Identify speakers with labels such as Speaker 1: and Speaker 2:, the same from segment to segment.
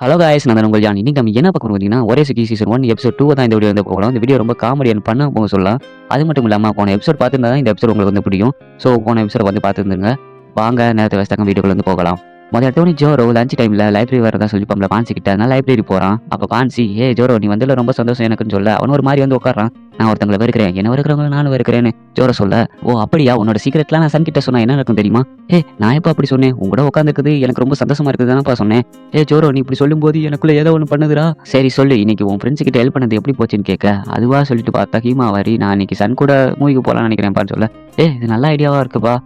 Speaker 1: Hello guys, நான் தான் உங்கள் ஜான். இன்னைக்கு நம்ம என்ன பார்க்க போறோம் பார்த்தீங்கன்னா, ஒரே சிட்டி சீசன் 1 எபிசோட் 2 தான் இந்த வீடியோ வந்து போகலாம். இந்த வீடியோ ரொம்ப காமெடியான பண்ண போக சொல்லலாம். அது மட்டும் இல்லாம போன எபிசோட் பார்த்திருந்தா தான் இந்த எபிசோட் உங்களுக்கு வந்து பிடிக்கும். ஸோ போன எபிசோட் வந்து பார்த்துருந்துங்க. வாங்க நேரத்தை வேஸ்ட்டாக வீடியோக்குள்ள வந்து போகலாம். முதல் எடுத்தோடனே ஜோரோ லஞ்ச் டைம்ல லைப்ரரி வரதா சொல்லி பம்பல பான்சி கிட்ட. அதனால லைப்ரரி போறான். அப்ப பான்சி, ஏ ஜோரோ நீ வந்ததுல ரொம்ப சந்தோஷம் எனக்குன்னு சொல்ல, அவன் ஒரு மாதிரி வந்து உட்காரான். நான் ஒருத்தங்களை வெறுக்கிறேன், என்ன வெறுக்கிறவங்க நானும் வெறுக்கிறேன்னு ஜோரோ சொல்ல, ஓ அப்படியா, உன்னோட சீக்கிரட்லாம் நான் சன் கிட்ட சொன்னா என்ன நடக்கும் தெரியுமா? நான் எப்ப அப்படி சொன்னேன்? உங்க கூட உட்காந்துருக்குது எனக்கு ரொம்ப சந்தோஷமா இருக்குதுதானப்பா சொன்னேன். ஜோரோ நீ இப்படி சொல்லும்போது எனக்குள்ள ஏதோ ஒன்று பண்ணுதுடா. சரி சொல்லு, இன்னைக்கு உன் ஃப்ரெண்ட்ஸ் கிட்ட ஹெல்ப் பண்ணது எப்படி போச்சுன்னு கேட்க, அதுவா சொல்லிட்டு பார்த்தா ஹீமாவாரி, நான் இன்னைக்கு சன் கூட மூவிக்கு போலாம்னு நினைக்கிறேன்ப்பான்னு சொல்ல, இது நல்ல ஐடியாவா இருக்குப்பா.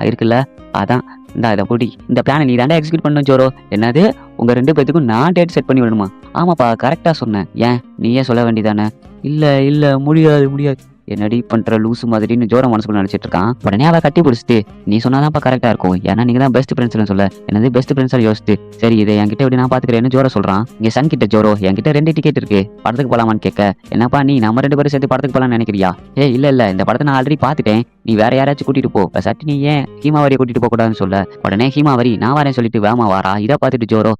Speaker 1: இருக்குல்ல, அதான் இதை போட்டி இந்த பிளானை நீ தாண்டா எக்ஸிக்யூட் பண்ணணும் ஜோரோ. என்னது, உங்க 2 பேத்துக்கும் நான் டேட் செட் பண்ணி விடணுமா? ஆமாப்பா கரெக்டா சொன்னேன். ஏன் நீயே சொல்ல வேண்டியதானே? இல்ல முடியாது என்னடி பண்ற லூசு மாதிரின்னு ஜோரோ மனசுக்குள்ள நினைச்சிட்டு இருக்கான். உடனே அவ கட்டி பிடிச்சிட்டு, நீ சொன்னாதான்ப்பா கரெக்டா இருக்கும், ஏன்னா நீங்க தான் பெஸ்ட் ஃப்ரெண்ட்ஸ்னு சொல்ல. என்னது பெஸ்ட் ஃப்ரெண்ட்ஸா யோசிச்சு, சரி இதை என்கிட்ட எப்படி நான் பாத்துக்கிறேன்னு ஜோரோ சொல்றான். இங்க சன் கிட்ட ஜோரோ, என்கிட்ட 2 டிக்கெட் இருக்கு, படத்துக்கு போலாமான்னு கேட்க, என்னப்பா நீ நம்ம 2 பேரும் சேர்த்து படத்துக்கு போலாம்னு நினைக்கிறியா? இல்ல இந்த படத்தை நான் ஆல்ரெடி பாத்துட்டேன், நீ வேற யாராச்சும் கூட்டிட்டு போ, சட்டி நீ ஏன் ஹீமாவரியை கூட்டிட்டு போக கூடாதுன்னு சொல்ல, உடனே ஹீமாவரி நான் வரேன் சொல்லிட்டு வேமா வாரா. இதை பார்த்துட்டு ஜோரோ,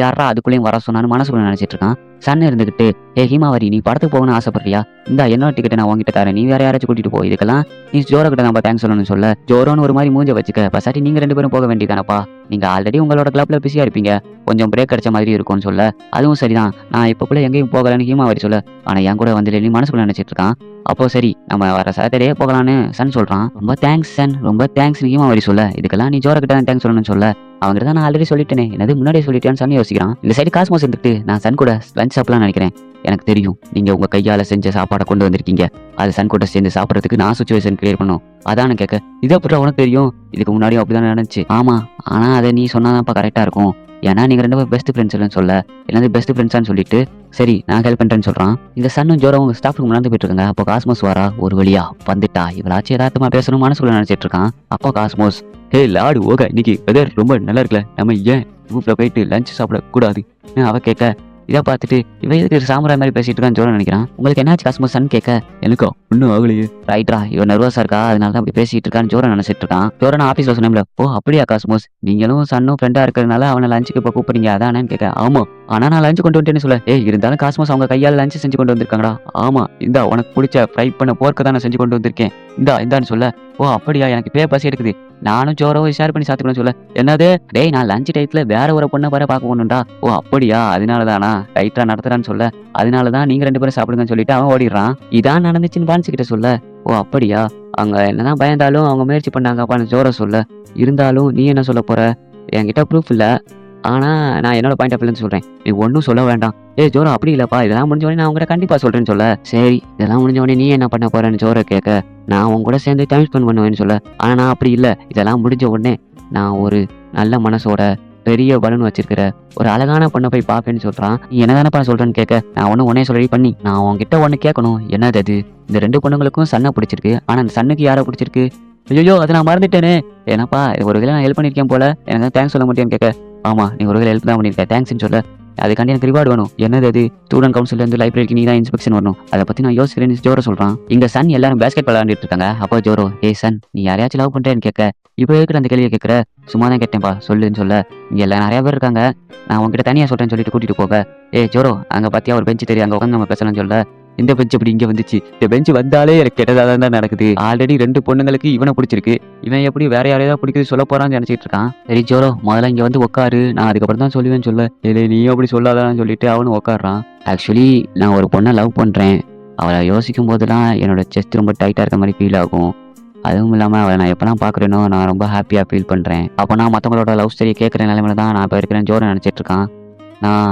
Speaker 1: யாரா அதுக்குள்ளேயும் வர சொன்னான்னு மனசுக்குள்ள நினைச்சிட்டு இருக்கான். சன் இருந்துகிட்டு, ஹீமாவரி நீ படத்துக்கு போகணும்னு ஆசைப்படுறியா? இந்த என்னோட டிக்கெட்டை நான் உங்ககிட்ட தரேன், நீ வேற யாராச்சும் கூட்டிட்டு போ, இதுக்கெல்லாம் நீ ஜோரோ கிட்ட நம்ம தேங்க்ஸ் சொல்லணும்னு சொல்ல, ஜோரோன்னு ஒரு மாதிரி மூஞ்ச வச்சுக்க, பசாட்டி நீங்க 2 பேரும் போக வேண்டியதானப்பா, நீங்க ஆல்ரெடி உங்களோட கிளப்ல பிஸியா இருப்பீங்க, கொஞ்சம் பிரேக் கிடைச்ச மாதிரி இருக்கும்னு சொல்ல, அதுவும் சரிதான், நான் இப்பக்குள்ள எங்கேயும் போகலன்னு ஹீமாவரி சொல்ல, ஆனா என் கூட வந்து நீ மனசுக்குள்ள நினைச்சிட்டு இருக்கான். அப்போ சரி நம்ம வர சாட்டர்டே போகலான்னு சன் சொல்றான். ரொம்ப தேங்க்ஸ் சன், ரொம்ப தேங்க்ஸ் ஹீமாவரி சொல்ல, இதுக்கெல்லாம் நீ ஜோரோ கிட்ட தான் தேங்க்ஸ் சொல்லணும்னு சொல்ல, அவங்ககிட்ட தான் நான் ஆல்ரெடி சொல்லிட்டேனே, என்னது முன்னாடியே சொல்லிட்டேன்னு சன் யோசிக்கிறான். இந்த சைடு காஸ்மோஸ் இருந்துட்டு, நான் சன் கூட லஞ்ச் சாப்பிடலாம் நினைக்கிறேன், எனக்கு தெரியும் நீங்க உங்க கையால செஞ்ச சாப்பாடை கொண்டு வந்திருக்கீங்க, அது சன் கூட சேர்ந்து சாப்பிட்றதுக்கு நான் சுச்சுவேஷன் கிரியேட் பண்ணும், அதானு கேட்க, இதை அப்புறம் உனக்கு தெரியும், இதுக்கு முன்னாடியும் அப்படிதான் நடந்துச்சு. ஆமா, ஆனா அதை நீ சொன்னாதான்ப்பா கரெக்டா இருக்கும், ஏன்னா நீங்க 2 பேரும் பெஸ்ட் ஃப்ரெண்ட்ஸ்னு சொல்ல, என்னது பெஸ்ட் ஃப்ரெண்ட்ஸான்னு சொல்லிட்டு, சரி நான் ஹெல்ப் பண்றேன்னு சொல்றான். இந்த சன்னும் ஜோரோ உங்க ஸ்டாஃப்க்கு முன்னாடி போயிட்டு இருக்காங்க. அப்போ காஸ்மோஸ் வரா, ஒரு வழியா வந்துட்டா, இவளாச்சும் யதார்த்தமா பேசணும் மனசுக்குள்ள நினைச்சிட்டு இருக்கான். அப்போ காஸ்மோஸ், லாடு ஓகே, இன்னைக்கு வெதர் ரொம்ப நல்லா இருக்குல்ல, நம்ம ஏன் ரூப்ல போயிட்டு லஞ்ச் சாப்பிட கூடாது? அவ கேட்க, இதை பார்த்துட்டு இவ எதுக்கு சாமுராய் மாதிரி பேசிட்டு இருக்கான்னு ஜோரோ நினைக்கிறான். உங்களுக்கு என்னாச்சு காஸ்மோஸ் சன் கேட்க, எனக்கோ ஒன்னும் ஆகலையே. ரைட்ரா, இவன் நர்வஸா இருக்கா, அதனால தான் அப்படி பேசிட்டு இருக்கான்னு ஜோரோ நினைச்சிட்டு இருக்கான். ஜோரோ நான் ஆஃபீஸ்ல சொன்னேன்ல, ஓ அப்படியா காஸ்மோஸ், நீங்களும் சன்னும் ஃப்ரெண்டா இருக்கிறதுனால அவனை லஞ்சுக்கு இப்போ கூப்பிடுறீங்க அதானு கேட்க, ஆமா ஆனா நான் லஞ்ச் கொண்டு வந்துட்டேன்னு சொல்ல, இருந்தாலும் காஸ்மோஸ் அவங்க கையால் லஞ்ச் செஞ்சு கொண்டு வந்திருக்காங்கடா. ஆமா இந்தா உனக்கு பிடிச்ச ஃப்ரை பண்ண போர்க்க தான் நான் செஞ்சு கொண்டு வந்திருக்கேன், இந்தான்னு சொல்ல, ஓ அப்படியா, எனக்கு பே பசி எடுக்குது, நானும் ஜோரோவை ஷேர் பண்ணி சாத்துக்கணும்னு சொல்ல, என்னது டேய் நான் லஞ்ச் டயத்துல வேற ஒரு பொண்ணை வர பார்க்க போகணும்டா. ஓ அப்படியா, அதனாலதானா, ரைட்டா நடத்துறான்னு சொல்ல, அதனாலதான் நீங்க 2 பேரும் சாப்பிடுங்கன்னு சொல்லிட்டு அவன் ஓடிடுறான். இதான் நடந்துச்சுன்னு பான்சி கிட்ட சொல்ல, ஓ அப்படியா, அவங்க என்னதான் பயந்தாலும் அவங்க முயற்சி பண்ணாங்கப்பான்னு ஜோரோ சொல்ல, இருந்தாலும் நீ என்ன சொல்ல போற, என்கிட்ட ப்ரூஃப் இல்ல, ஆனா நான் என்னோட பாயிண்ட் ஆஃப் வியூன்னு சொல்றேன், நீ ஒன்னும் சொல்ல வேண்டாம். ஜோரோ அப்படி இல்லப்பா, இதெல்லாம் முடிஞ்ச உடனே நான் உங்ககிட்ட கண்டிப்பா சொல்றேன்னு சொல்ல, சரி இதெல்லாம் முடிஞ்ச உடனே நீ என்ன பண்ண போறேன்னு ஜோரோ கேட்க, நான் உங்க கூட சேர்ந்து டைம் ஸ்பெண்ட் பண்ணுவேன்னு சொல்ல, ஆனா நான் அப்படி இல்லை, இதெல்லாம் முடிஞ்ச உடனே நான் ஒரு நல்ல மனசோட பெரிய பலூன் வச்சிருக்கிற ஒரு அழகான பொண்ணை போய் பார்ப்பேன்னு சொல்றான். நீ என்னதானப்பா சொல்றேன்னு கேட்க, நான் உடனே சொல்லி பண்ணி நான் உங்ககிட்ட ஒண்ணு கேட்கணும், என்னது அது, இந்த 2 பொண்ணுங்களுக்கும் சன்னை பிடிச்சிருக்கு, ஆனா அந்த சன்னுக்கு யாரை பிடிச்சிருக்கு? ஐயோ அதை நான் மறந்துட்டேனே, ஏன்னாப்பா ஒரு வேளை நான் ஹெல்ப் பண்ணிருக்கேன் போல, எனக்கு தேங்க்ஸ் சொல்ல மாட்டேன்னு கேட்க, ஆமா நீ ஒரு வேளை ஹெல்ப் தான் பண்ணிருக்க, தேங்க்ஸ்ன்னு சொல்ல, அதுக்காண்டி எனக்கு ரிவார்டு வேணும், என்னது அது, ஸ்டூடெண்ட் கவுன்சில் இருந்து லைப்ரரிக்கு நீ தான் இன்ஸ்பெக்ஷன் வரணும், அதை பத்தி நான் யோசிக்கிறேன்னு ஜோரோ சொல்றான். இங்க சன் எல்லாரும் பேஸ்கெட் விளையாண்டுட்டு இருக்காங்க. அப்போ ஜோரோ, சன் நீ யாரையாச்சும் லவ் பண்றேன்னு கேட்க, இப்போ இருக்கிற அந்த கேள்வியை கேட்கற, சும்மா தான் கேட்டேன்ப்பா சொல்லுன்னு சொல்ல, இங்க எல்லாம் நிறைய பேர் இருக்காங்க, நான் உங்ககிட்ட தனியா சொல்றேன்னு சொல்லிட்டு கூட்டிட்டு போக, ஜோரோ அங்க பாத்தியா ஒரு பெஞ்சு தெரியும், அங்க உட்காந்து நம்ம பேசலாம்னு சொல்ல, இந்த பெஞ்ச் இப்படி இங்க வந்துச்சு, இந்த பெஞ்சு வந்தாலே எனக்கு கெட்டதாக தான் நடக்குது, ஆல்ரெடி 2 பொண்ணுங்களுக்கு இவனை பிடிச்சிருக்கு, இவன் எப்படி வேற யாரையாவது பிடிக்குது சொல்ல போறான்னு நினைச்சிட்டு இருக்கான். சரி ஜோரோ முதல்ல இங்க வந்து உட்காரு, நான் அதுக்கப்புறம் தான் சொல்லுவேன்னு சொல்ல, நீயும் அப்படி சொல்லாதான்னு சொல்லிட்டு அவனும் உட்காடுறான். ஆக்சுவலி நான் ஒரு பொண்ணை லவ் பண்றேன், அவளை யோசிக்கும் போதெல்லாம் என்னோட செஸ்ட் ரொம்ப டைட்டா இருக்க மாதிரி ஃபீல் ஆகும், அதுவும் இல்லாமல் அவளை நான் எப்போலாம் பார்க்குறேனோ நான் ரொம்ப ஹாப்பியாக ஃபீல் பண்ணுறேன், அப்போ நான் மற்றவங்களோட லவ் ஸ்டோரியை கேட்குற நிலைமையில தான் நான் இப்போ இருக்கிறேன் ஜோரோ நினச்சிட்டு இருக்கான். நான்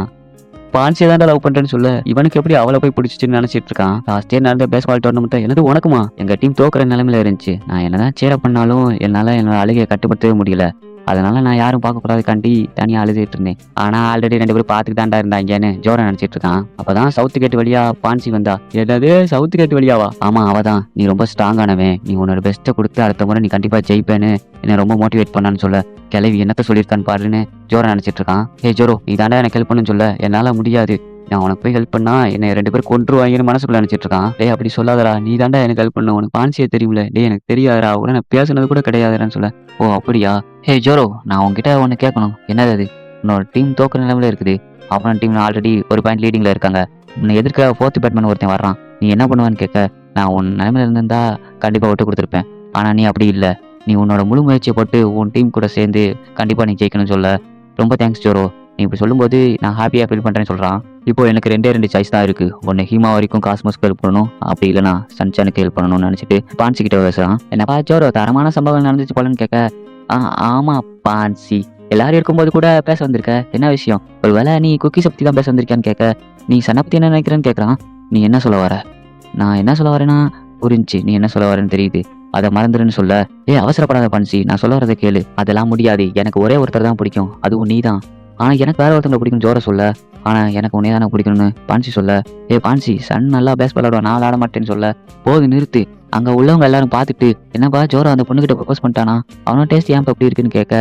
Speaker 1: பான்சியை தாண்டா லவ் பண்றேன்னு சொல்ல, இவனுக்கு எப்படி அவளை போய் பிடிச்சிச்சுன்னு நினைச்சிட்டு இருக்கான். லாஸ்ட் இயர் நடந்த பேஸ்பால் டோர்னமெண்ட் என்னது உனக்குமா, எங்க டீம் தோக்குற நிலைமையில இருந்துச்சு, நான் என்னதான் சேர பண்ணாலும் என்னால என்னோட அழுகையை கட்டுப்படுத்தவே முடியல, அதனால நான் யாரும் பார்க்கக்கூடாதுக்காண்டி தனியா அழுதுட்டு இருந்தேன், ஆனா ஆல்ரெடி 2 பேரும் பார்த்துட்டு தாண்டா இருந்தாங்கன்னு ஜோரோ நினைச்சிட்டு இருக்கான். அப்பதான் சவுத் கேட் வழியா பான்சி வந்தா. என்னது சவுத் கேட் வழியாவா? ஆமா அவதான், நீ ரொம்ப ஸ்ட்ராங்கானவன், நீ உன்னோட பெஸ்ட்டை கொடுத்து அடுத்த முறை நீ கண்டிப்பா ஜெயிப்பேன்னு என்ன ரொம்ப மோட்டிவேட் பண்ணான்னு சொல்ல, கிளவி என்னத்த சொல்லியிருக்கான்னு பாருன்னு ஜோரோ நினைச்சிட்டு இருக்கான். ஜோரோ நீ தாண்டா எனக்கு ஹெல்ப் பண்ணுன்னு சொல்ல, என்னால முடியாது, நான் உனக்கு போய் ஹெல்ப் பண்ணா என்னை 2 பேரும் கொன்றுவாங்கன்னு மனசுக்குள்ள நினைச்சிட்டு இருக்கான். அப்படி சொல்லாதடா, நீ தாண்டா எனக்கு ஹெல்ப் பண்ண, உனக்கு பான்சியே தெரியும்ல, எனக்கு தெரியாதடா, உடனே நான் பேசுனது கூட கிடையாதுன்னு சொல்ல, ஓ அப்படியா, ஜோரோ நான் உன்கிட்ட ஒன்று கேட்கணும், என்னது அது, உன்னோட டீம் தோக்குற நிலைமையில இருக்குது, அப்புறம் டீம்ல ஆல்ரெடி ஒரு பாயிண்ட் லீடிங்ல இருக்காங்க. உன்னை எதிர்க்க 4th பேட்மேன் ஒருத்தன் வர்றான். நீ என்ன பண்ணுவான்னு கேட்க, நான் உன் நிலைமையில இருந்திருந்தா கண்டிப்பா விட்டு குடுத்துருப்பேன். ஆனா நீ அப்படி இல்ல. நீ உன்னோட முழு முயற்சிய போட்டு உன் டீம் கூட சேர்ந்து கண்டிப்பா நீ ஜெயிக்கணும்னு சொல்ல, ரொம்ப தேங்க்ஸ் ஜோரோ. நீ இப்படி சொல்லும்போது நான் ஹாப்பியா ஃபீல் பண்றேன்னு சொல்றான். இப்போ எனக்கு 2 சாய்ஸ் தான் இருக்கு. ஒண்ணு ஹீமா வரைக்கும் காஸ்மோஸ்க்கு ஹெல்ப் பண்ணணும். அப்படி இல்லைனா சன்சானுக்கு ஹெல்ப் பண்ணணும்னு நினைச்சிட்டு பான்சி கிட்ட பேசுறான். என்னப்பா ஜோரோ தரமான சம்பவம் நடந்துச்சு போலன்னு கேட்க, ஆமா பான்சி. எல்லாரும் இருக்கும்போது கூட பேச வந்திருக்க. என்ன விஷயம்? ஒருவேளை நீ குக்கீஸை பத்தி தான் பேச வந்திருக்கியான்னு கேட்க, நீ சன்னை பத்தி என்ன நினைக்கிறேன்னு கேட்கறான். நீ என்ன சொல்ல வர? நான் என்ன சொல்ல வரேன்னா புரிஞ்சு. நீ என்ன சொல்ல வரேன்னு தெரியுது. அதை மறந்துடுன்னு சொல்ல, அவசரப்படாத பான்சி, நான் சொல்ல வரதை கேளு. அதெல்லாம் முடியாது. எனக்கு ஒரே ஒருத்தர் தான் பிடிக்கும். அதுவும் நீ தான். ஆனா எனக்கு வேற ஒருத்தங்களை பிடிக்கும் ஜோர சொல்ல. ஆனா எனக்கு உன்னையே தானே பிடிக்கணும்னு பான்சி சொல்ல, பான்சி சன் நல்லா பேஸ் விளாடுவான், நான் விளாட மாட்டேன்னு சொல்ல, போது நிறுத்து. அங்க உள்ளவங்க எல்லாரும் பார்த்துட்டு என்னப்பா ஜோரோ அந்த பொண்ணுகிட்ட ப்ரப்போஸ் பண்ணிட்டானா, அவனோட டேஸ்ட் ஏன் எப்படி இருக்குன்னு கேட்க,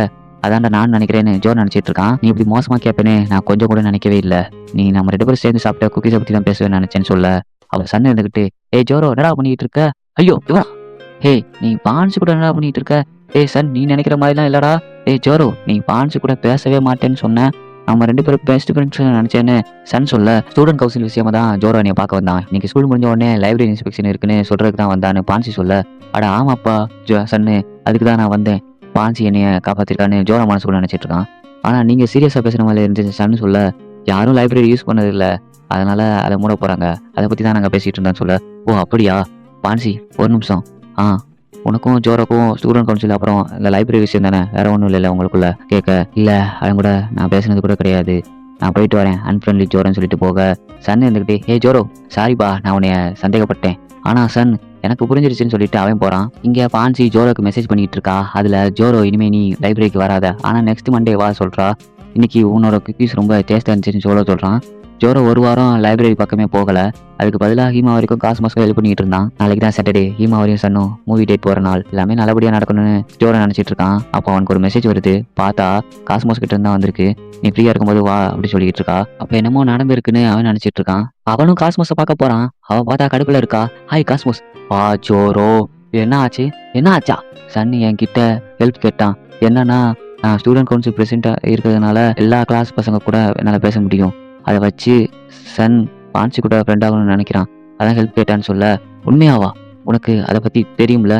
Speaker 1: அதான்டா நான் நினைக்கிறேன்னு ஜோர் நினைச்சிட்டு இருக்கான். நீ இப்படி மோசமா கேட்பேன்னு நான் கொஞ்சம் கூட நினைக்கவே இல்லை. நீ நம்ம 2 பேரும் சேர்ந்து சாப்பிட்ட குக்கீஸை பத்தி தான் பேசுவேன்னு நினைச்சேன்னு சொல்ல, அவள் சன் இருந்துகிட்டு, ஜோரோ என்னடா பண்ணிட்டு இருக்க? ஐயோ இவனா? நீ பான்சி கூட என்னடா பண்ணிட்டு இருக்க? சன் நீ நினைக்கிற மாதிரிலாம் இல்லடா. ஜோரோ நீ பான்சி கூட பேசவே மாட்டேன்னு சொன்ன. நம்ம 2 பேரும் பெஸ்ட் ஃப்ரெண்ட்ஸ் நினைச்சேன்னு சன் சொல்ல, ஸ்டூடெண்ட் கவுன்சில் விஷயமா தான் ஜோரோ என்னைய பார்க்க வந்தான். இன்னைக்கு ஸ்கூல் முடிஞ்ச உடனே லைப்ரரி இன்ஸ்பெக்ஷன் இருக்குன்னு சொல்றதுக்கு தான் வந்தான்னு பான்சி சொல்ல, அட ஆமாப்பா சன்னு, அதுக்கு தான் நான் வந்தேன். பான்சி என்னைய காப்பாத்திருக்கான்னு ஜோரோ மனசுக்குள்ள நினைச்சிட்டு இருக்கான். ஆனா நீங்க சீரியஸா பேசுற மாதிரி இருந்துச்சு சன்னு சொல்ல, யாரும் லைப்ரரி யூஸ் பண்ணது இல்லை, அதனால அதை மூட போறாங்க. அதை பத்தி தான் நாங்க பேசிட்டு இருந்தோம்னு சொல்ல, ஓ அப்படியா பான்சி ஒரு நிமிஷம். உனக்கும் ஜோரோக்கும் ஸ்டூடெண்ட் கவுன்சில் அப்புறம் இந்த லைப்ரரி விஷயம் தானே, வேற ஒன்றும் இல்லை உங்களுக்குள்ள கேட்க, இல்லை அவன் கூட நான் பேசுனது கூட கிடையாது, நான் போயிட்டு வரேன் அன்ஃப்ரெண்ட்லி ஜோரோன்னு சொல்லிட்டு போக, சன் இருந்துக்கிட்டே ஜோரோ சாரிப்பா நான் உன்னைய சந்தேகப்பட்டேன், ஆனா சன் எனக்கு புரிஞ்சிருச்சுன்னு சொல்லிட்டு அவன் போறான். இங்க பான்சி ஜோரோக்கு மெசேஜ் பண்ணிட்டு இருக்கா. அதுல ஜோரோ இனிமே நீ லைப்ரரிக்கு வராத, ஆனா நெக்ஸ்ட் மண்டே வா சொல்றா. இன்னைக்கு உன்னோட குக்கீஸ் ரொம்ப டேஸ்டா இருந்துச்சுன்னு ஜோரோ சொல்றான். ஜோரோ ஒரு வாரம் லைப்ரரி பக்கமே போகல. அதுக்கு பதிலாக ஹீமா வரைக்கும் காஸ்மோஸ்க்கு ஹெல்ப் பண்ணிட்டு இருந்தான். நாளைக்கு தான் சாட்டர்டே, ஹீமா வரையும் சன்னும் மூவி டேட் போற நாள். எல்லாமே நல்லபடியா நடக்கணும்னு ஜோரோ நினைச்சிட்டு இருக்கான். அப்போ அவனுக்கு ஒரு மெசேஜ் வருது. பார்த்தா காஸ்மோஸ் கிட்ட இருந்தா வந்திருக்கு. நீ ஃப்ரீயா இருக்கும்போது வா அப்படி சொல்லிட்டு இருக்கா. அப்ப என்னமோ நடந்திருக்குன்னு அவன் நினைச்சிட்டு இருக்கான். அவனும் காஸ்மோஸை பார்க்க போறான். அவ பார்த்தா கடுப்புல இருக்கா. Hi Cosmos. ஜோரோ என்ன ஆச்சு? என்ன ஆச்சா? சன் என்கிட்ட ஹெல்ப் கேட்டான். என்னன்னா நான் ஸ்டூடெண்ட் கவுன்சில் பிரசிடென்ட்டா இருக்கிறதுனால எல்லா கிளாஸ் பசங்க கூட என்னால பேச முடியும். அதை வச்சு சன் பான்சி கூட ஃப்ரெண்ட் ஆகணும்னு நினைக்கிறான். அதான் ஹெல்ப் கேட்டான்னு சொல்ல, உண்மையாவா? உனக்கு அதை பத்தி தெரியும்ல?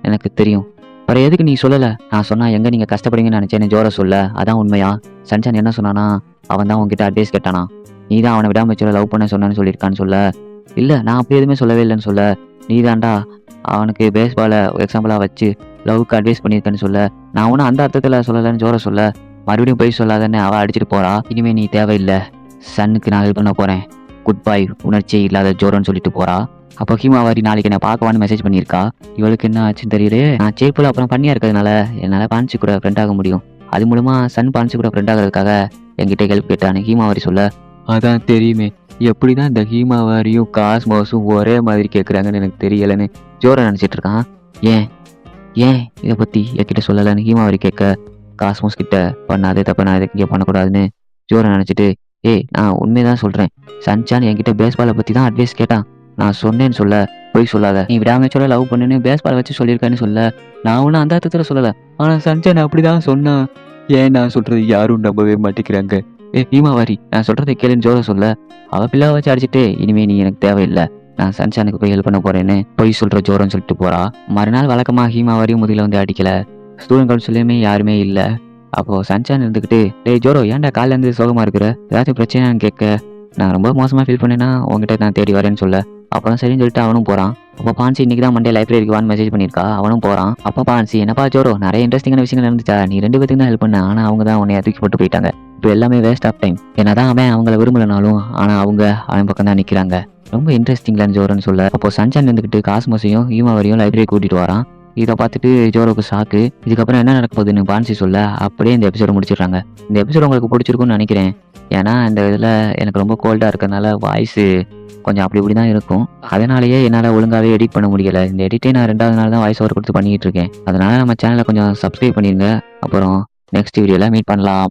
Speaker 1: எனக்கு தெரியும். அப்புறம் எதுக்கு நீ சொல்லலை? நான் சொன்னா எங்க நீங்க கஷ்டப்படுங்கன்னு நினைச்சேன்னு ஜோர சொல்ல, அதான் உண்மையா? சன்சான் என்ன சொன்னானா, அவன் தான் உன்கிட்ட அட்வைஸ் கேட்டானா, நீ தான் அவனை விடாம லவ் பண்ண சொன்னான்னு சொல்லியிருக்கான்னு சொல்ல, இல்லை நான் அப்படி எதுவுமே சொல்லவே இல்லைன்னு சொல்ல, நீ தான்டா அவனுக்கு பேஸ்பாலை எக்ஸாம்பிளா வச்சு லவ்வுக்கு அட்வைஸ் பண்ணியிருக்கேன்னு சொல்ல, நான் ஒன்றும் அந்த அர்த்தத்தில் சொல்லலைன்னு ஜோர சொல்ல, மறுபடியும் போய் சொல்லாதன்னு அவ அடிச்சுட்டு போறா. இனிமே நீ தேவையில்லை, சன்னுக்கு நான் ஹெல்ப் பண்ண போறேன், குட் பை உணர்ச்சி இல்லாத ஜோரோன்னு சொல்லிட்டு போறா. அப்போ ஹீமாவாரி நாளைக்கு என்ன பார்க்கவான்னு மெசேஜ் பண்ணியிருக்கா. இவளுக்கு என்ன ஆச்சுன்னு தெரியல. நான் சேப்புல அப்புறம் பண்ணியா இருக்கிறதுனால என்னால் பான்சி கூட ஃப்ரெண்ட் ஆக முடியும். அது மூலமா சன் பான்சி கூட ஃப்ரெண்ட் ஆகிறதுக்காக என்கிட்ட ஹெல்ப் கேட்டான்னு ஹீமாவாரி சொல்ல, அதான் தெரியுமே எப்படிதான் இந்த ஹீமாவாரியும் காஸ்மோஸும் ஒரே மாதிரி கேட்குறாங்கன்னு எனக்கு தெரியலன்னு ஜோரோ நினச்சிட்டு இருக்கான். ஏன் இதை பத்தி என்கிட்ட சொல்லலைன்னு ஹீமாவாரி கேட்க, காஸ்மோஸ் கிட்ட பண்ணாதே தப்ப நான் இங்கே பண்ணக்கூடாதுன்னு ஜோரோ நினச்சிட்டு, நான் உண்மைதான் சொல்றேன். சன்சான் என்கிட்ட பேஸ்பாலை பத்தி தான் அட்வைஸ் கேட்டான். நான் சொன்னேன்னு சொல்ல, போய் சொல்லாத. நீ விடாமச்சோட லவ் பண்ணுன்னு பேஸ்பாலை வச்சு சொல்லியிருக்கான்னு சொல்ல, நான் ஒன்றும் அந்த அர்த்தத்தில் சொல்லலை. ஆனால் சன்சான் அப்படிதான் சொன்னான். ஏன் நான் சொல்றது யாரும் நம்பவே மாட்டேங்கிறாங்க. ஹீமாவாரி நான் சொல்றதை கேளுன்னு ஜோரோ சொல்ல, அவ பிள்ளை வச்சு அடிச்சுட்டு, இனிமே நீ எனக்கு தேவையில்லை, நான் சன்சானுக்கு போய் ஹெல்ப் பண்ண போறேன்னு போய் சொல்ற ஜோரோன்னு சொல்லிட்டு போறா. மறுநாள் வழக்கமா ஹீமாவாரியும் முதியில வந்து அடிக்கல. ஸ்டூடெண்ட் கவுன்சிலுமே யாருமே இல்லை. அப்போ சன்சான் இருந்துக்கிட்டு, ஜோரோ ஏன்டா காலைல இருந்து சோகமா இருக்கிற, ஏதாச்சும் பிரச்சனைன்னு கேட்க, நான் ரொம்ப மோசமா ஃபீல் பண்ணேன்னா உங்ககிட்ட நான் தேடி வரேன்னு சொல்ல, அப்புறம் சரின்னு சொல்லிட்டு அவனும் போறான். அப்போ பான்சி இன்னைக்கு தான் மண்டே லைப்ரரிக்கு வான்னு மெசேஜ் பண்ணியிருக்கா. அவனும் போறான். அப்போ பான்சி என்னப்பா ஜோரோ நிறைய இன்ட்ரெஸ்டிங்கான விஷயங்கள் நடந்துச்சா, நீ 2 பேருக்கு தான் ஹெல்ப் பண்ண, ஆனா அவங்க தான் உன்னை தூக்கி போட்டு போயிட்டாங்க, இப்போ எல்லாமே வேஸ்ட் ஆஃப் டைம். என்னதான் அவன் அவங்கள விரும்பலனாலும் ஆனா அவங்க அவன் பக்கம் தான் நிக்கிறாங்க, ரொம்ப இன்ட்ரெஸ்டிங்லான்னு ஜோரோன்னு சொல்ல, அப்போ சன்சான் இருந்துக்கிட்டு காஸ்மோஸையும் ஹீமாவரியும் லைப்ரரி கூட்டிட்டு வரான். இதை பார்த்துட்டு ஜோரோக்கு ஷாக்கு. இதுக்கப்புறம் என்ன நடக்க போகுதுன்னு பான்சி சொல்ல, அப்படியே இந்த எபிசோட முடிச்சிடுறாங்க. இந்த எபிசோட் உங்களுக்கு பிடிச்சிருக்கும்னு நினைக்கிறேன். ஏன்னா இந்த இதில் எனக்கு ரொம்ப கோல்டாக இருக்கிறதுனால வாய்ஸு கொஞ்சம் அப்படி இப்படி தான் இருக்கும். அதனாலேயே என்னால் ஒழுங்காகவே எடிட் பண்ண முடியலை. இந்த எடிட்டே நான் 2வது நாள் தான் வாய்ஸ் ஓவர் கொடுத்து பண்ணிகிட்டு இருக்கேன். அதனால நம்ம சேனலை கொஞ்சம் சப்ஸ்கிரைப் பண்ணிடுங்க. அப்புறம் நெக்ஸ்ட் வீடியோவில் மீட் பண்ணலாம்.